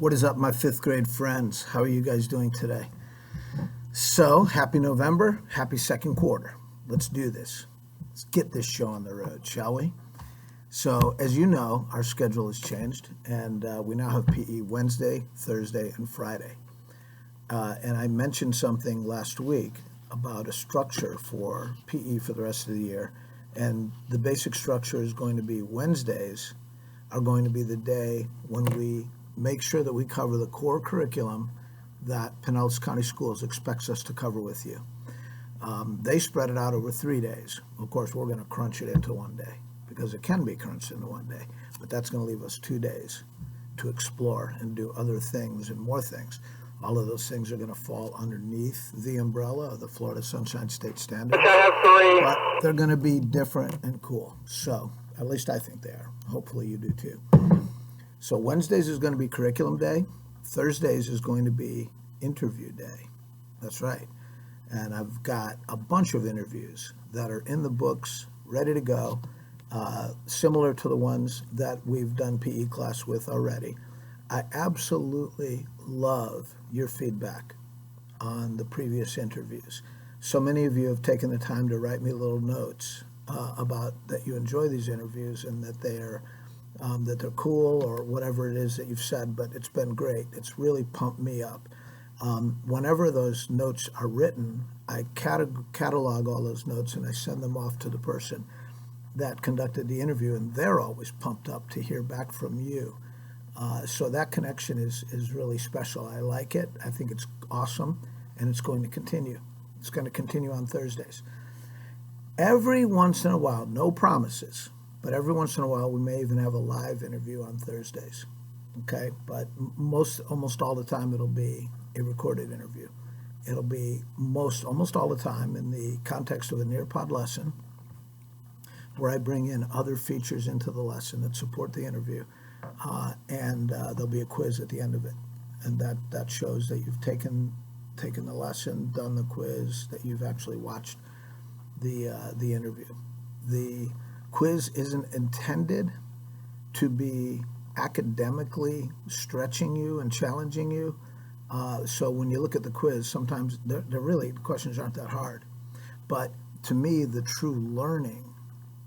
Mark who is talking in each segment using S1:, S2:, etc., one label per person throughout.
S1: What is up, my fifth grade friends? How are you guys doing today? So, happy November, happy second quarter. Let's do this. Let's get this show on the road, shall we? So, as you know, our schedule has changed, and we now have PE Wednesday, Thursday, and Friday. And I mentioned something last week about a structure for PE for the rest of the year. And the basic structure is going to be Wednesdays are going to be the day when we make sure that we cover the core curriculum that Pinellas County Schools expects us to cover with you. They spread it out over 3 days. Of course, we're going to crunch it into one day because it can be crunched into one day, but that's going to leave us 2 days to explore and do other things and more things. All of those things are going to fall underneath the umbrella of the Florida Sunshine State Standards, but they're going to be different and cool. So, at least I think they are. Hopefully you do too. So Wednesdays is going to be curriculum day. Thursdays is going to be interview day. That's right. And I've got a bunch of interviews that are in the books, ready to go, similar to the ones that we've done PE class with already. I absolutely love your feedback on the previous interviews. So many of you have taken the time to write me little notes about that you enjoy these interviews and that they're cool or whatever it is that you've said, but it's been great. It's really pumped me up. Whenever those notes are written, I catalog all those notes and I send them off to the person that conducted the interview, and they're always pumped up to hear back from you. So that connection is really special. I like it. I think it's awesome, and it's going to continue. It's going to continue on Thursdays. Every once in a while, no promises, but every once in a while we may even have a live interview on Thursdays. Okay, but almost all the time it'll be a recorded interview. It'll be almost all the time in the context of a Nearpod lesson, where I bring in other features into the lesson that support the interview, and there'll be a quiz at the end of it, and that shows that you've taken the lesson, done the quiz, that you've actually watched the interview. The quiz isn't intended to be academically stretching you and challenging you. So when you look at the quiz, sometimes the questions aren't that hard. But to me, the true learning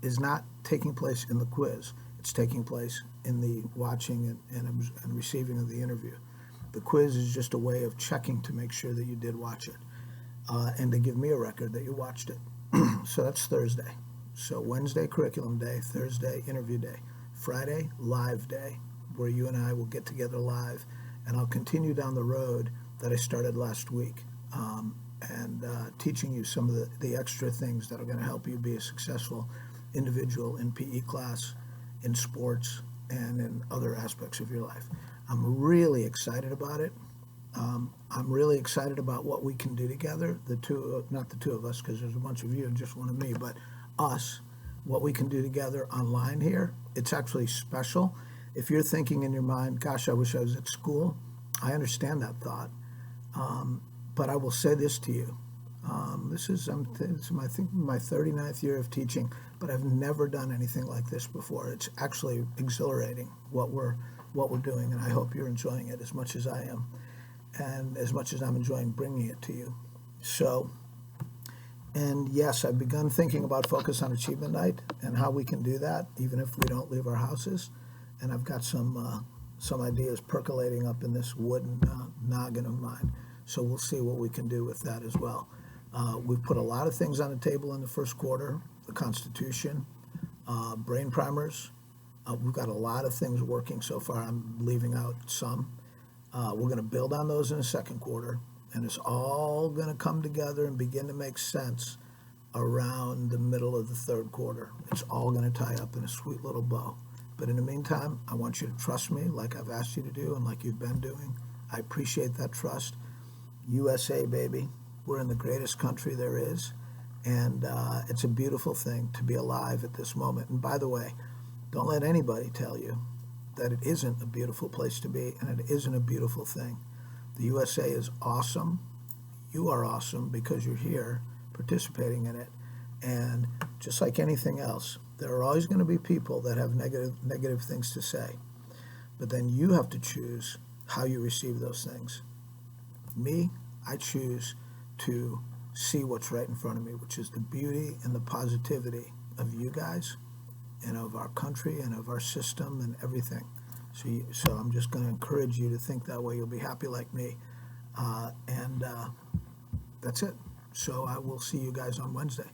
S1: is not taking place in the quiz. It's taking place in the watching and receiving of the interview. The quiz is just a way of checking to make sure that you did watch it, and to give me a record that you watched it. So that's Thursday. So Wednesday, curriculum day. Thursday, interview day. Friday, live day, where you and I will get together live, and I'll continue down the road that I started last week, and teaching you some of the extra things that are going to help you be a successful individual in PE class, in sports, and in other aspects of your life. I'm really excited about it. I'm really excited about what we can do together, not the two of us, because there's a bunch of you and just one of me, but us, what we can do together online here. It's actually special. If you're thinking in your mind, gosh, I wish I was at school, I understand that thought. But I will say this to you. This is I think my 39th year of teaching, but I've never done anything like this before. It's actually exhilarating what we're doing, and I hope you're enjoying it as much as I am, and as much as I'm enjoying bringing it to you. So, and yes, I've begun thinking about Focus on Achievement Night and how we can do that, even if we don't leave our houses. And I've got some ideas percolating up in this wooden noggin of mine. So we'll see what we can do with that as well. We've put a lot of things on the table in the first quarter: the Constitution, brain primers. We've got a lot of things working so far. I'm leaving out some. We're going to build on those in the second quarter, and it's all going to come together and begin to make sense around the middle of the third quarter. It's all going to tie up in a sweet little bow. But in the meantime, I want you to trust me like I've asked you to do and like you've been doing. I appreciate that trust. USA, baby. We're in the greatest country there is, and it's a beautiful thing to be alive at this moment. And by the way, don't let anybody tell you that it isn't a beautiful place to be and it isn't a beautiful thing. The USA is awesome. You are awesome because you're here participating in it. And just like anything else, there are always going to be people that have negative things to say. But then you have to choose how you receive those things. Me, I choose to see what's right in front of me, which is the beauty and the positivity of you guys and of our country and of our system and everything. So I'm just going to encourage you to think that way. You'll be happy like me. And that's it. So I will see you guys on Wednesday.